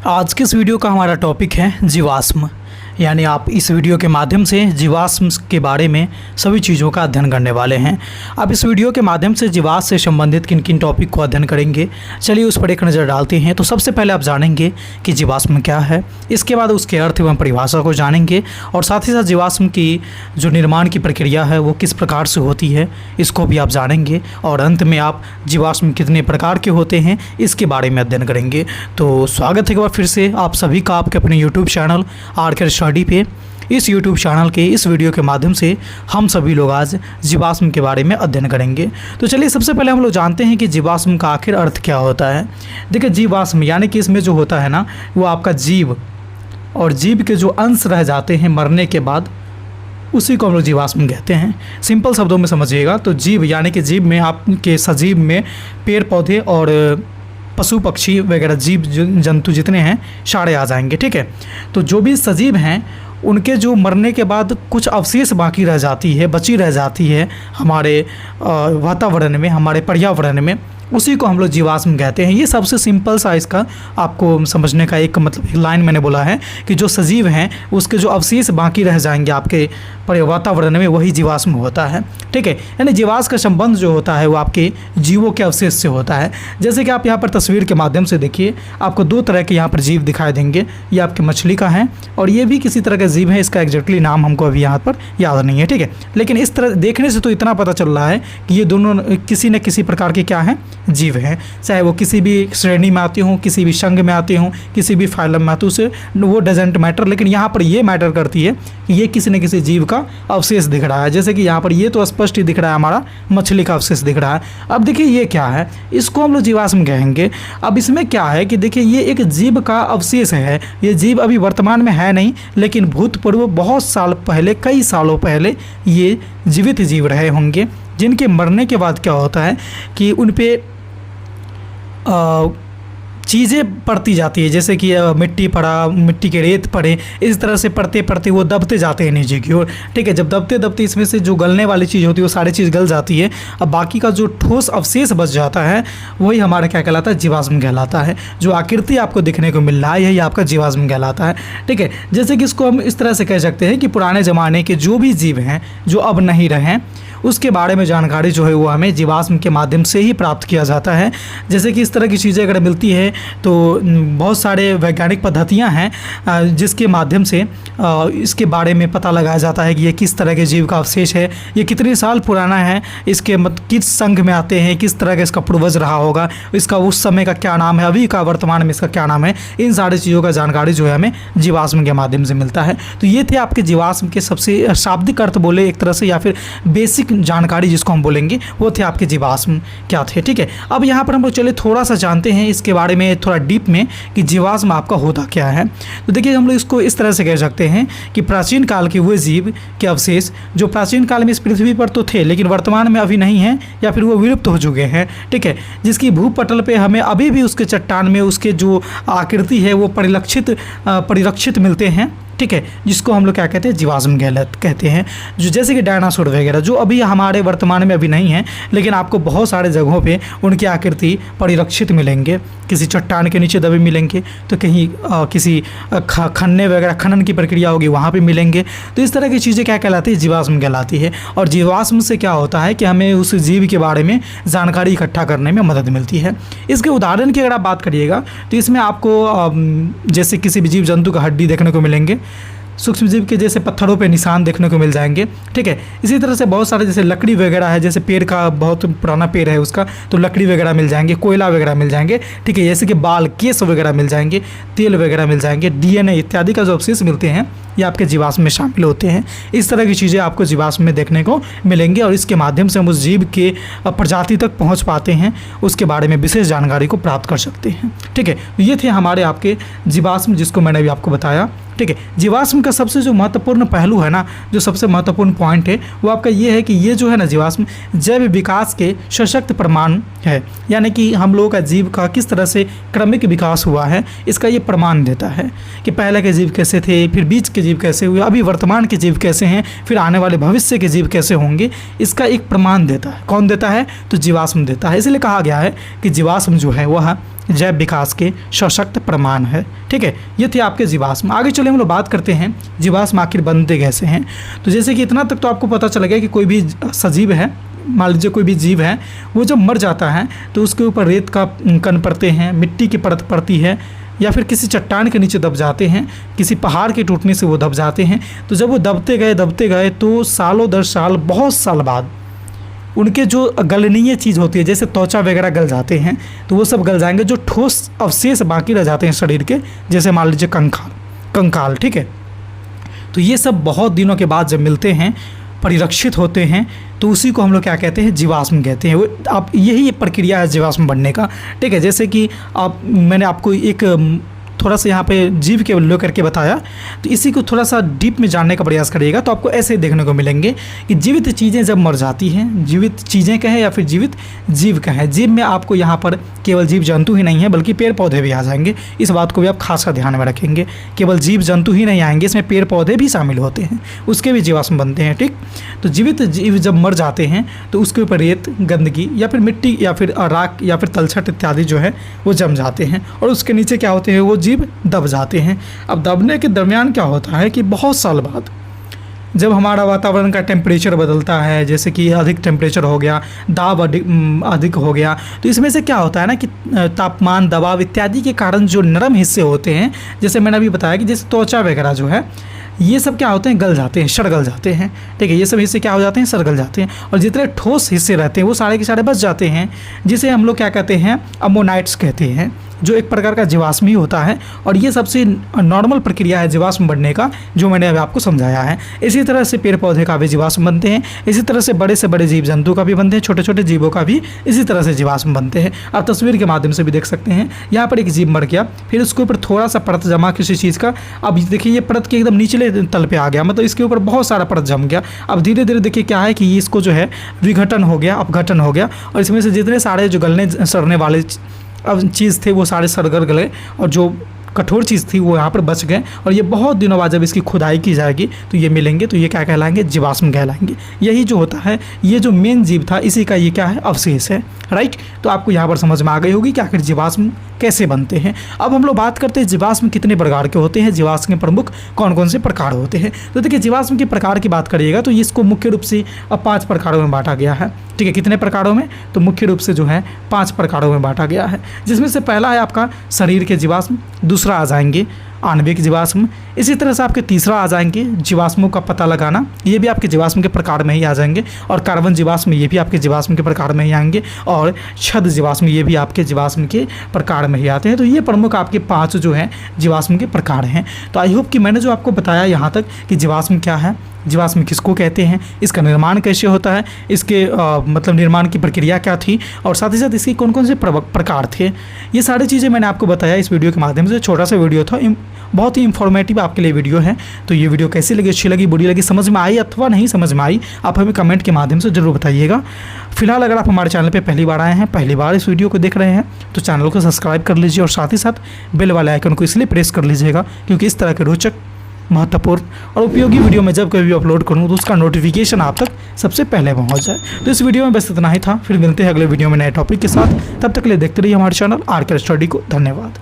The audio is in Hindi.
आज के इस वीडियो का हमारा टॉपिक है जीवाश्म। यानी आप इस वीडियो के माध्यम से जीवाश्म के बारे में सभी चीज़ों का अध्ययन करने वाले हैं। आप इस वीडियो के माध्यम से जीवाश्म से संबंधित किन किन टॉपिक को अध्ययन करेंगे, चलिए उस पर एक नज़र डालते हैं। तो सबसे पहले आप जानेंगे कि जीवाश्म क्या है, इसके बाद उसके अर्थ एवं परिभाषा को जानेंगे और साथ ही साथ जीवाश्म की जो निर्माण की प्रक्रिया है वो किस प्रकार से होती है इसको भी आप जानेंगे और अंत में आप जीवाश्म कितने प्रकार के होते हैं इसके बारे में अध्ययन करेंगे। तो स्वागत है एक बार फिर से आप सभी का आपके अपने यूट्यूब चैनल आर स्टडी पे। इस यूट्यूब चैनल के इस वीडियो के माध्यम से हम सभी लोग आज जीवाश्म के बारे में अध्ययन करेंगे। तो चलिए सबसे पहले हम लोग जानते हैं कि जीवाश्म का आखिर अर्थ क्या होता है। देखिए जीवाश्म यानी कि इसमें जो होता है ना वो आपका जीव और जीव के जो अंश रह जाते हैं मरने के बाद उसी को हम लोग जीवाश्म कहते हैं। सिंपल शब्दों में समझिएगा तो जीव यानी कि जीव में आपके सजीव में पेड़ पौधे और पशु पक्षी वगैरह जीव जंतु जितने हैं सारे आ जाएंगे। ठीक है, तो जो भी सजीव हैं उनके जो मरने के बाद कुछ अवशेष बाकी रह जाती है, बची रह जाती है हमारे वातावरण में, हमारे पर्यावरण में, उसी को हम लोग जीवाश्म कहते हैं। ये सबसे सिंपल सा इसका आपको समझने का एक मतलब एक लाइन मैंने बोला है कि जो सजीव हैं उसके जो अवशेष बाकी रह जाएंगे आपके वातावरण में वही जीवाश्म होता है। ठीक है, यानी जीवाश्म का संबंध जो होता है वो आपके जीवों के अवशेष से होता है। जैसे कि आप यहाँ पर तस्वीर के माध्यम से देखिए, आपको दो तरह के यहाँ पर जीव दिखाई देंगे। ये आपके मछली का है और ये भी किसी तरह का जीव है, इसका एग्जैक्टली नाम हमको अभी यहाँ पर याद नहीं है। ठीक है, लेकिन इस तरह देखने से तो इतना पता चल रहा है कि ये दोनों किसी न किसी प्रकार के क्या हैं, जीव हैं। चाहे वो किसी भी श्रेणी में आते हों, किसी भी संघ में आते हों, किसी भी फाइलम में आते, उसे वो डजेंट मैटर। लेकिन यहाँ पर ये मैटर करती है कि ये किसी न किसी जीव का अवशेष दिख रहा है। जैसे कि यहाँ पर ये तो स्पष्ट ही दिख रहा है, हमारा मछली का अवशेष दिख रहा है। अब देखिए ये क्या है, इसको हम लोग जीवाश्म कहेंगे। अब इसमें क्या है कि देखिए ये एक जीव का अवशेष है। ये जीव अभी वर्तमान में है नहीं, लेकिन भूतपूर्व बहुत साल पहले, कई सालों पहले ये जीवित जीव रहे होंगे, जिनके मरने के बाद क्या होता है कि उन पे चीज़ें पड़ती जाती है। जैसे कि मिट्टी पड़ा, मिट्टी के रेत पड़े, इस तरह से पड़ते पड़ते वो दबते जाते हैं नीचे की ओर। ठीक है, जब दबते दबते इसमें से जो गलने वाली चीज़ होती है वो सारी चीज़ गल जाती है। अब बाकी का जो ठोस अवशेष बच जाता है वही हमारा क्या कहलाता है, जीवाश्म कहलाता है। जो आकृति आपको दिखने को मिल रहा है यही आपका जीवाश्म कहलाता है। ठीक है, जैसे कि इसको हम इस तरह से कह सकते हैं कि पुराने ज़माने के जो भी जीव हैं जो अब नहीं रहे उसके बारे में जानकारी जो है वो हमें जीवाश्म के माध्यम से ही प्राप्त किया जाता है। जैसे कि इस तरह की चीज़ें अगर मिलती है तो बहुत सारे वैज्ञानिक पद्धतियां हैं जिसके माध्यम से इसके बारे में पता लगाया जाता है कि ये किस तरह के जीव का अवशेष है, ये कितने साल पुराना है, इसके किस संघ में आते हैं, किस तरह का इसका पूर्वज रहा होगा, इसका उस समय का क्या नाम है, अभी का वर्तमान में इसका क्या नाम है। इन सारी चीज़ों का जानकारी जो है हमें जीवाश्म के माध्यम से मिलता है। तो ये थे आपके जीवाश्म के सबसे शाब्दिक अर्थ बोले एक तरह से, या फिर बेसिक जानकारी जिसको हम बोलेंगे वो थे आपके जीवाश्म क्या थे। ठीक है, अब यहाँ पर हम लोग चले थोड़ा सा जानते हैं इसके बारे में थोड़ा डीप में कि जीवाश्म आपका होता क्या है। तो देखिए हम लोग इसको इस तरह से कह सकते हैं कि प्राचीन काल के वो जीव के अवशेष जो प्राचीन काल में इस पृथ्वी पर तो थे लेकिन वर्तमान में अभी नहीं हैं या फिर वो विलुप्त हो चुके हैं। ठीक है, जिसकी भूपटल पे हमें अभी भी उसके चट्टान में उसके जो आकृति है वो परिलक्षित मिलते हैं। ठीक है, जिसको हम लोग क्या कहते हैं, जीवाश्म कहते हैं। जो जैसे कि डायनासोर वगैरह जो अभी हमारे वर्तमान में अभी नहीं हैं लेकिन आपको बहुत सारे जगहों पे उनकी आकृति परिलक्षित मिलेंगे। किसी चट्टान के नीचे दबे मिलेंगे तो कहीं किसी खनने वगैरह खनन की प्रक्रिया होगी वहाँ पे मिलेंगे। तो इस तरह की चीज़ें क्या कहलाती है, जीवाश्म कहलाती है। और जीवाश्म से क्या होता है कि हमें उस जीव के बारे में जानकारी इकट्ठा करने में मदद मिलती है। इसके उदाहरण की अगर आप बात करिएगा तो इसमें आपको जैसे किसी भी जीव जंतु का हड्डी देखने को मिलेंगे, सूक्ष्म जीव के जैसे पत्थरों पे निशान देखने को मिल जाएंगे। ठीक है, इसी तरह से बहुत सारे जैसे लकड़ी वगैरह है, जैसे पेड़ का बहुत पुराना पेड़ है उसका तो लकड़ी वगैरह मिल जाएंगे, कोयला वगैरह मिल जाएंगे। ठीक है, जैसे कि बाल केस वगैरह मिल जाएंगे, तेल वगैरह मिल जाएंगे, डीएनए इत्यादि का जो अवशेष मिलते हैं ये आपके जीवाश्म में शामिल होते हैं। इस तरह की चीज़ें आपको जीवाश्म में देखने को मिलेंगी और इसके माध्यम से हम उस जीव के प्रजाति तक पहुँच पाते हैं, उसके बारे में विशेष जानकारी को प्राप्त कर सकते हैं। ठीक है, तो ये थे हमारे आपके जीवाश्म जिसको मैंने अभी आपको बताया। ठीक है, जीवाश्म का सबसे जो महत्वपूर्ण पहलू है ना, जो सबसे महत्वपूर्ण पॉइंट है वो आपका ये है कि ये जो है ना जीवाश्म जैव विकास के सशक्त प्रमाण है। यानी कि हम लोगों का जीव का किस तरह से क्रमिक विकास हुआ है इसका ये प्रमाण देता है कि पहले के जीव कैसे थे, फिर बीच के जीव कैसे हुए, अभी वर्तमान के जीव कैसे हैं, फिर आने वाले भविष्य के जीव कैसे होंगे, इसका एक प्रमाण देता है। कौन देता है? तो जीवाश्म देता है। इसलिए कहा गया है कि जीवाश्म जो है वह जैव विकास के सशक्त प्रमाण है। ठीक है, ये थे आपके जीवाश्म। आगे चले हम लोग बात करते हैं जीवाश्म आखिर बनते कैसे हैं। तो जैसे कि इतना तक तो आपको पता चला गया कि कोई भी सजीव है, मान लीजिए कोई भी जीव है, वो जब मर जाता है तो उसके ऊपर रेत का कण पड़ते हैं, मिट्टी की परत पड़ती है, या फिर किसी चट्टान के नीचे दब जाते हैं, किसी पहाड़ के टूटने से वो दब जाते हैं। तो जब वो दबते गए तो सालों दर साल, बहुत साल बाद उनके जो गलनीय चीज़ होती है, जैसे त्वचा वगैरह गल जाते हैं, तो वो सब गल जाएंगे। जो ठोस अवशेष बाकी रह जाते हैं शरीर के, जैसे मान लीजिए कंकाल। ठीक है, तो ये सब बहुत दिनों के बाद जब मिलते हैं, परिरक्षित होते हैं, तो उसी को हम लोग क्या कहते हैं, जीवाश्म कहते हैं। वो आप यही प्रक्रिया है जीवाश्म बनने का। ठीक है, जैसे कि मैंने आपको एक थोड़ा सा यहाँ पे जीव के लो करके बताया, तो इसी को थोड़ा सा डीप में जानने का प्रयास करिएगा तो आपको ऐसे देखने को मिलेंगे कि जीवित चीज़ें जब मर जाती हैं, जीवित चीज़ें कहें या फिर जीवित जीव कहें, जीव में आपको यहाँ पर केवल जीव जंतु ही नहीं है बल्कि पेड़ पौधे भी आ जाएंगे। इस बात को भी आप खास कर ध्यान में रखेंगे, केवल जीव जंतु ही नहीं आएंगे, इसमें पेड़ पौधे भी शामिल होते हैं, उसके भी जीवाश्म बनते हैं। ठीक, तो जीवित जीव जब मर जाते हैं तो उसके ऊपर रेत, गंदगी या फिर मिट्टी या फिर राख या फिर तलछट इत्यादि जो है वो जम जाते हैं, और उसके नीचे क्या होते हैं, वो जीव दब जाते हैं। अब दबने के दरमियान क्या होता है कि बहुत साल बाद जब हमारा वातावरण का टेम्परेचर बदलता है, जैसे कि अधिक टेम्परेचर हो गया, दाब अधिक हो गया, तो इसमें से क्या होता है ना कि तापमान, दबाव इत्यादि के कारण जो नरम हिस्से होते हैं, जैसे मैंने अभी बताया कि जैसे त्वचा वगैरह जो है, ये सब क्या होते हैं, गल जाते हैं, सड़गल जाते हैं। ठीक है, ये सब हिस्से क्या हो जाते हैं, सड़गल जाते हैं, और जितने ठोस हिस्से रहते हैं वो सारे के सारे बच जाते हैं, जिसे हम लोग क्या कहते हैं, अमोनाइट्स कहते हैं, जो एक प्रकार का जीवाश्म ही होता है। और ये सबसे नॉर्मल प्रक्रिया है जीवाश्म बनने का, जो मैंने अभी आपको समझाया है। इसी तरह से पेड़ पौधे का भी जीवाश्म बनते हैं, इसी तरह से बड़े जीव जंतु का भी बनते हैं, छोटे छोटे जीवों का भी इसी तरह से जीवाश्म बनते हैं। आप तस्वीर के माध्यम से भी देख सकते हैं, यहाँ पर एक जीव मर गया, फिर उसके ऊपर थोड़ा सा परत जमा किसी चीज़ का। अब देखिए ये परत के एकदम निचले तल पे आ गया, मतलब इसके ऊपर बहुत सारा परत जम गया। अब धीरे धीरे देखिए क्या है कि इसको जो है विघटन हो गया, अपघटन हो गया, और इसमें से जितने सारे जो गलने सड़ने वाले अब चीज़ थे वो सारे सड़गड़ गए, और जो कठोर चीज़ थी वो यहाँ पर बच गए। और ये बहुत दिनों बाद जब इसकी खुदाई की जाएगी तो ये मिलेंगे, तो ये क्या कहलाएंगे, जीवाश्म कहलाएंगे। यही जो होता है, ये जो मेन जीव था इसी का ये क्या है, अवशेष है। राइट, तो आपको यहाँ पर समझ में आ गई होगी कि आखिर जीवाश्म कैसे बनते हैं। अब हम लोग बात करते हैं जीवाश्म कितने प्रकार के होते हैं, जीवाश्म के प्रमुख कौन कौन से प्रकार होते हैं। तो देखिए जीवाश्म के प्रकार की बात करिएगा तो इसको मुख्य रूप से अब 5 प्रकारों में बांटा गया है। ठीक है, कितने प्रकारों में, तो मुख्य रूप से जो है 5 प्रकारों में बांटा गया है, जिसमें से पहला है आपका शरीर के जीवाश्म, दूसरा आ जाएंगे आणविक जीवाश्म, इसी तरह से आपके तीसरा आ जाएंगे जीवाश्मों का पता लगाना, ये भी आपके जीवाश्म के प्रकार में ही आ जाएंगे, और कार्बन जीवाश्म ये भी आपके जीवाश्म के प्रकार में ही आएंगे, और छद जीवाश्म ये भी आपके जीवाश्म के प्रकार में ही आते हैं। तो ये प्रमुख आपके 5 जो हैं जीवाश्म के प्रकार हैं। तो आई होप कि मैंने जो आपको बताया यहाँ तक कि जीवाश्म क्या है, जीवाश्म किसको कहते हैं, इसका निर्माण कैसे होता है, इसके मतलब निर्माण की प्रक्रिया क्या थी, और साथ ही साथ इसके कौन कौन से प्रकार थे, ये सारी चीज़ें मैंने आपको बताया इस वीडियो के माध्यम से। छोटा सा वीडियो था, बहुत ही इंफॉर्मेटिव आपके लिए वीडियो है। तो ये वीडियो कैसी लगी, अच्छी लगी, बुरी लगी, समझ में आई अथवा नहीं समझ में आई, आप हमें कमेंट के माध्यम से जरूर बताइएगा। फिलहाल अगर आप हमारे चैनल पर पहली बार आए हैं, पहली बार इस वीडियो को देख रहे हैं, तो चैनल को सब्सक्राइब कर लीजिए, और साथ ही साथ बेल वाले आइकन को इसलिए प्रेस कर लीजिएगा क्योंकि इस तरह के रोचक, महत्वपूर्ण और उपयोगी वीडियो में जब कभी अपलोड करूँ तो उसका नोटिफिकेशन आप तक सबसे पहले पहुंच जाए। तो इस वीडियो में बस इतना ही था, फिर मिलते हैं अगले वीडियो में नए टॉपिक के साथ। तब तक के लिए देखते रहिए हमारे चैनल आर के स्टडी को। धन्यवाद।